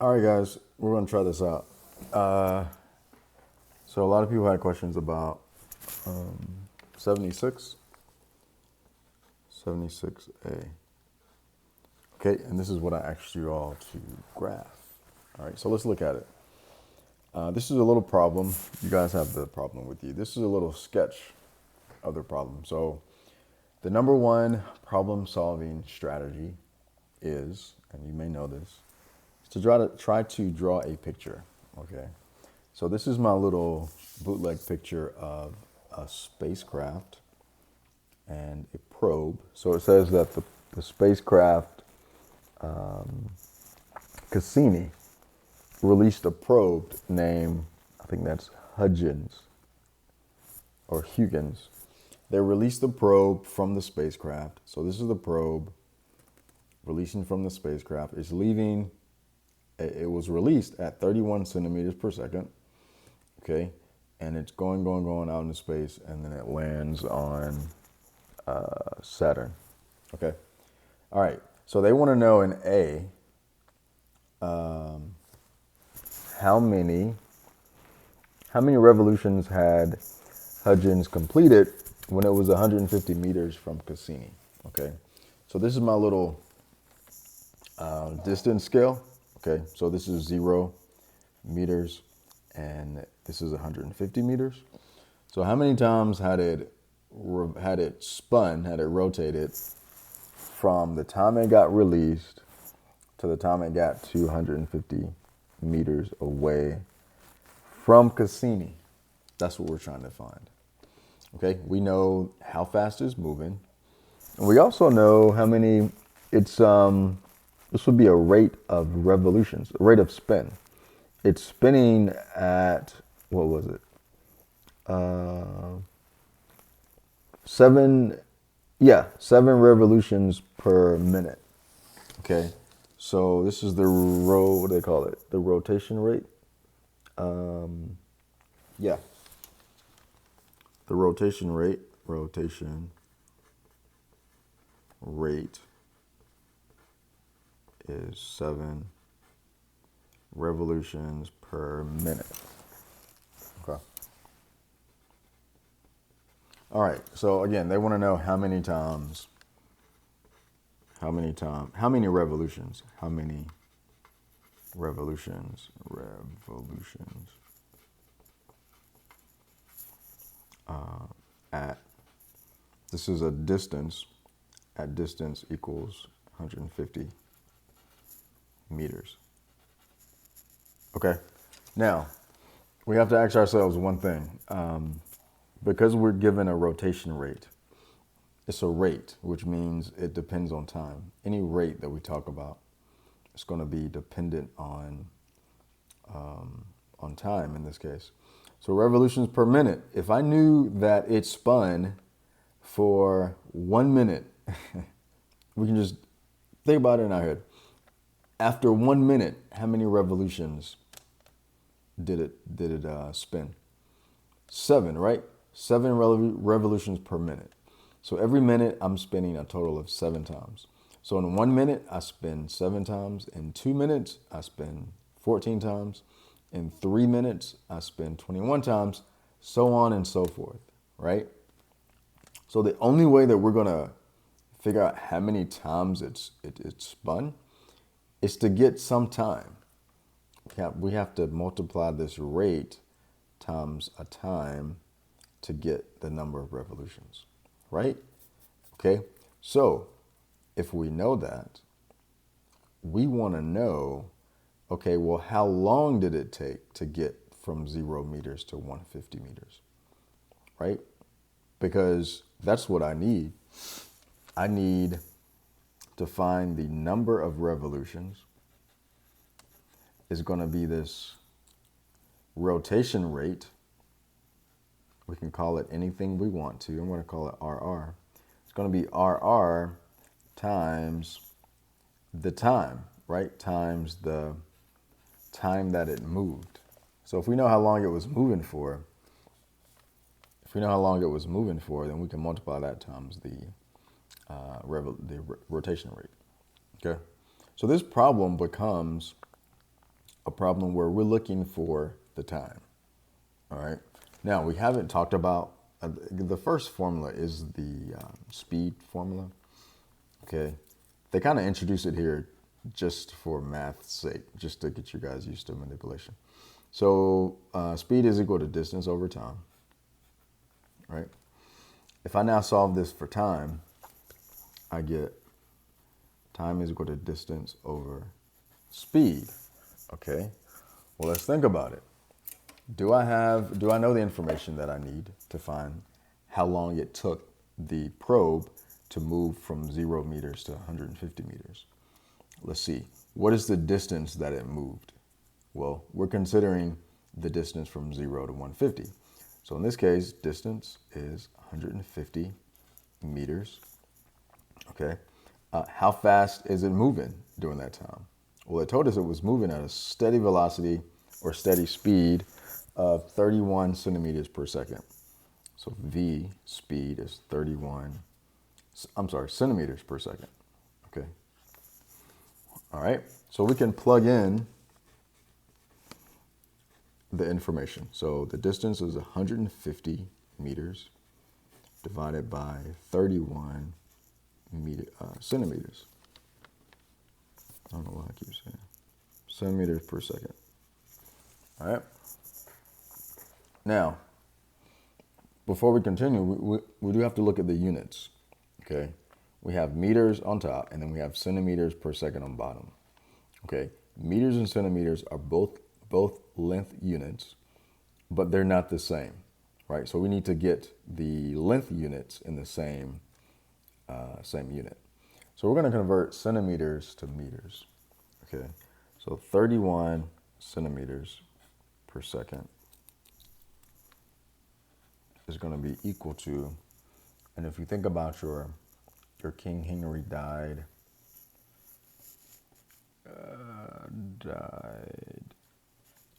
All right, guys, we're going to try this out. So a lot of people had questions about 76, 76A. Okay, and this is what I asked you all to graph. All right, so let's look at it. This is a little problem. You guys have the problem with you. This is a little sketch of the problem. So the number one problem solving strategy is, and you may know this, is to try to draw a picture. Okay. So this is my little bootleg picture of a spacecraft and a probe. So it says that the spacecraft Cassini released a probe named, I think that's Huygens or Huygens. They released the probe from the spacecraft. So this is the probe releasing from the spacecraft. It's leaving, it was released at 31 centimeters per second. Okay. And it's going out into space, and then it lands on Saturn. Okay. All right. So they want to know in A, how many revolutions had Huygens completed when it was 150 meters from Cassini. Okay. So this is my little distance scale. Okay. So this is 0 meters, and this is 150 meters. So how many times had it rotated from the time it got released to the time it got 250 meters away from Cassini? That's what we're trying to find. Okay, we know how fast it's moving, and we also know how many it's this would be a rate of revolutions, a rate of spin. It's spinning at, what was it? 7 revolutions per minute. Okay. So this is the what do they call it? The rotation rate. Yeah. The rotation rate is 7 revolutions per minute. Okay. All right. So again, they want to know how many revolutions, at, this is a distance, at distance equals 150 meters. Okay. Now, we have to ask ourselves one thing. Because we're given a rotation rate, it's a rate, which means it depends on time. Any rate that we talk about, it's going to be dependent on time in this case. So revolutions per minute. If I knew that it spun for 1 minute, we can just think about it in our head. After 1 minute, how many revolutions did it spin? 7, right? 7 revolutions per minute. So every minute I'm spinning a total of 7 times. So in 1 minute, I spin 7 times. In 2 minutes, I spin 14 times. In 3 minutes, I spin 21 times, so on and so forth, right? So the only way that we're going to figure out how many times it's spun is to get some time. We have to multiply this rate times a time to get the number of revolutions, right? Okay, so if we know that, we want to know, okay, well, how long did it take to get from 0 meters to 150 meters, right? Because that's what I need. I need to find the number of revolutions is going to be this rotation rate. We can call it anything we want to. I'm going to call it RR. It's going to be RR times the time, right? Times the time that it moved. So if we know how long it was moving for, then we can multiply that times the rotation rate. Okay. So this problem becomes a problem where we're looking for the time. All right. Now, we haven't talked about the first formula is the speed formula. Okay. They kind of introduce it here just for math's sake, just to get you guys used to manipulation. So speed is equal to distance over time. Right. If I now solve this for time, I get time is equal to distance over speed. Okay. Well, let's think about it. Do I know the information that I need to find how long it took the probe to move from 0 meters to 150 meters? Let's see. What is the distance that it moved? Well, we're considering the distance from 0 to 150. So in this case, distance is 150 meters. Okay. How fast is it moving during that time? Well, it told us it was moving at a steady velocity or steady speed of 31 centimeters per second. So V speed is centimeters per second. Okay. All right. So we can plug in the information. So the distance is 150 meters divided by 31 centimeters. I don't know why I keep saying centimeters per second. All right. Now, before we continue, we do have to look at the units. Okay. We have meters on top, and then we have centimeters per second on bottom. Okay. Meters and centimeters are both length units, but they're not the same, right? So we need to get the length units in the same unit. So we're going to convert centimeters to meters. Okay. So 31 centimeters per second is going to be equal to, and if you think about your King Henry died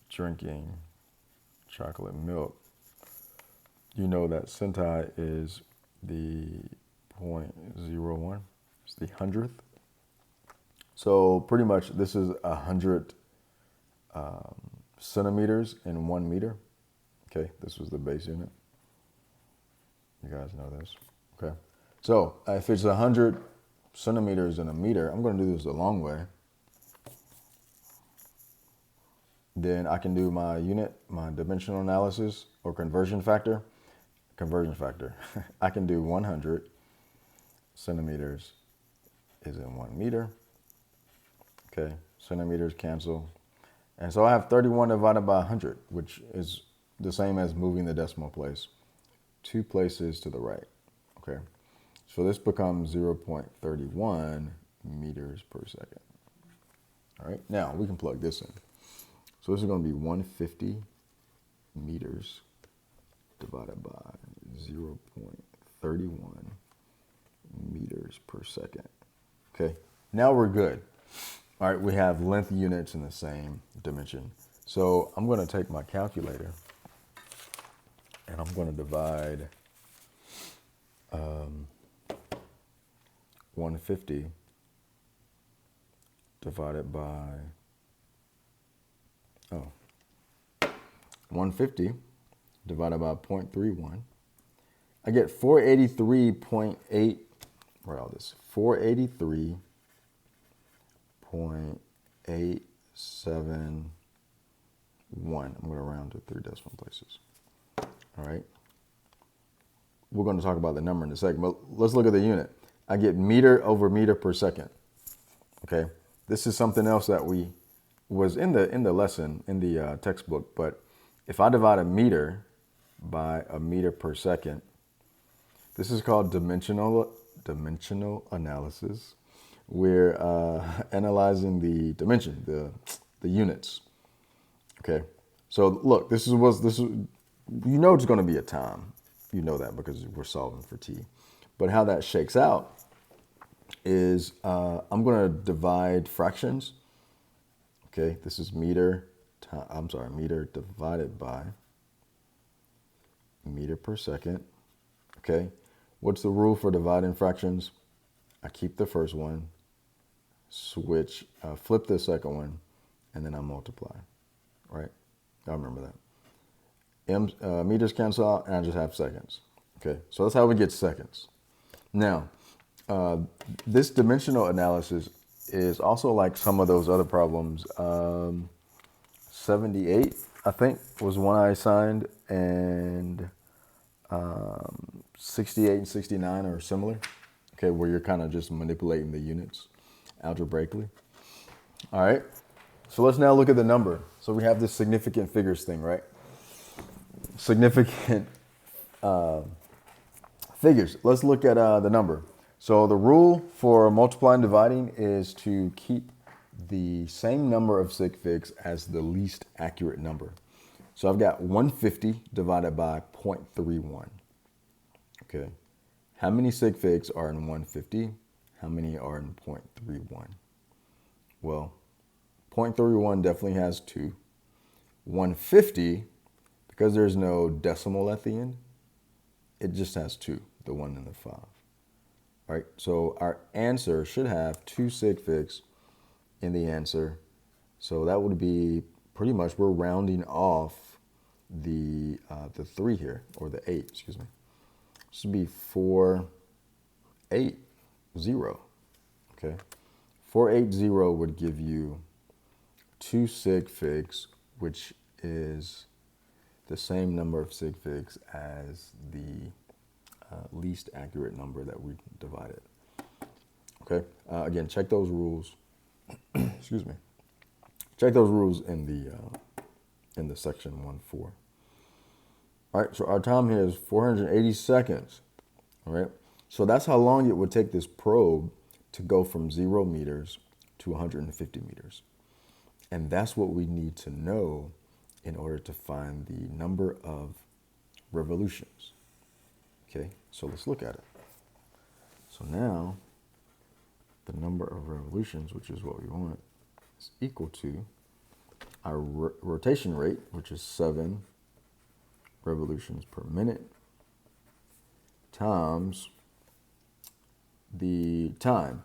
drinking chocolate milk, you know that centi is the 0.01, it's the hundredth. So pretty much this is 100 centimeters in 1 meter. Okay, this was the base unit. You guys know this. Okay, so if it's 100 centimeters in a meter, I'm going to do this the long way. Then I can do my dimensional analysis or conversion factor. I can do 100 centimeters is in 1 meter. Okay, centimeters cancel. And so I have 31 divided by 100, which is the same as moving the decimal place 2 places to the right. Okay, so this becomes 0.31 meters per second. All right, now we can plug this in. So this is going to be 150 meters divided by 0.31 meters per second. Okay, now we're good. All right, we have length units in the same dimension. So I'm going to take my calculator and I'm going to divide 150 divided by 150 divided by 0.31. I get 483.8. Where all this? 483.871. I'm going to round to 3 decimal places. All right. We're going to talk about the number in a second, but let's look at the unit. I get meter over meter per second. Okay. This is something else that was in the lesson, in the textbook, but if I divide a meter by a meter per second, this is called dimensional analysis. We're analyzing the dimension, the units. Okay, so look, this is you know it's going to be a time. You know that because we're solving for t. But how that shakes out is I'm going to divide fractions. Okay, this is meter divided by meter per second. Okay, what's the rule for dividing fractions? I keep the first one, flip the second one, and then I multiply, right? I remember that. Meters cancel out, and I just have seconds. Okay, so that's how we get seconds. Now, this dimensional analysis is also like some of those other problems. 78, I think, was one I assigned, and 68 and 69 are similar. Okay, where you're kind of just manipulating the units algebraically. All right, so let's now look at the number. So we have this significant figures thing, right? Significant figures. Let's look at the number. So the rule for multiplying and dividing is to keep the same number of sig figs as the least accurate number. So I've got 150 divided by 0.31. Okay. How many sig figs are in 150? How many are in 0.31? Well, 0.31 definitely has 2. 150, because there's no decimal at the end, it just has 2, the 1 and the 5. All right, so our answer should have 2 sig figs in the answer. So that would be pretty much, we're rounding off the 3 here, or the 8, excuse me. This would be 480, okay? 480 would give you 2 sig figs, which is the same number of sig figs as the least accurate number that we divided. Okay, again, check those rules. Excuse me. Check those rules in the section 1.4. All right, so our time here is 480 seconds. All right, so that's how long it would take this probe to go from 0 meters to 150 meters. And that's what we need to know in order to find the number of revolutions. Okay, so let's look at it. So now, the number of revolutions, which is what we want, is equal to our rotation rate, which is 7 revolutions per minute, times the time,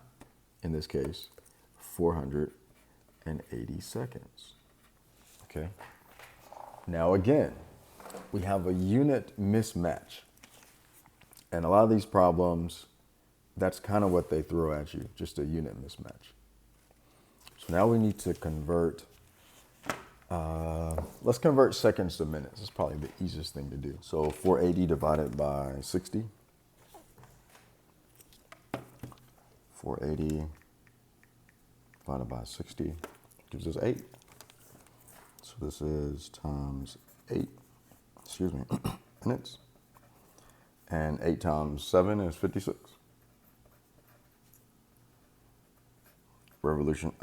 in this case, 480 seconds. Okay. Now again, we have a unit mismatch. And a lot of these problems, that's kind of what they throw at you, just a unit mismatch. So now we need to convert, let's convert seconds to minutes. It's probably the easiest thing to do. So 480 divided by 60. 480 divided by 60 gives us 8. So this is times 8, minutes. And 8 times 7 is 56. Revolutions.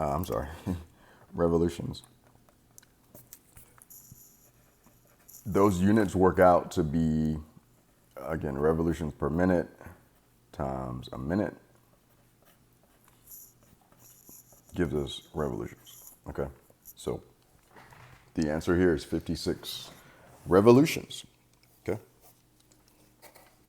Those units work out to be, again, revolutions per minute times a minute gives us revolutions. Okay, so the answer here is 56 revolutions.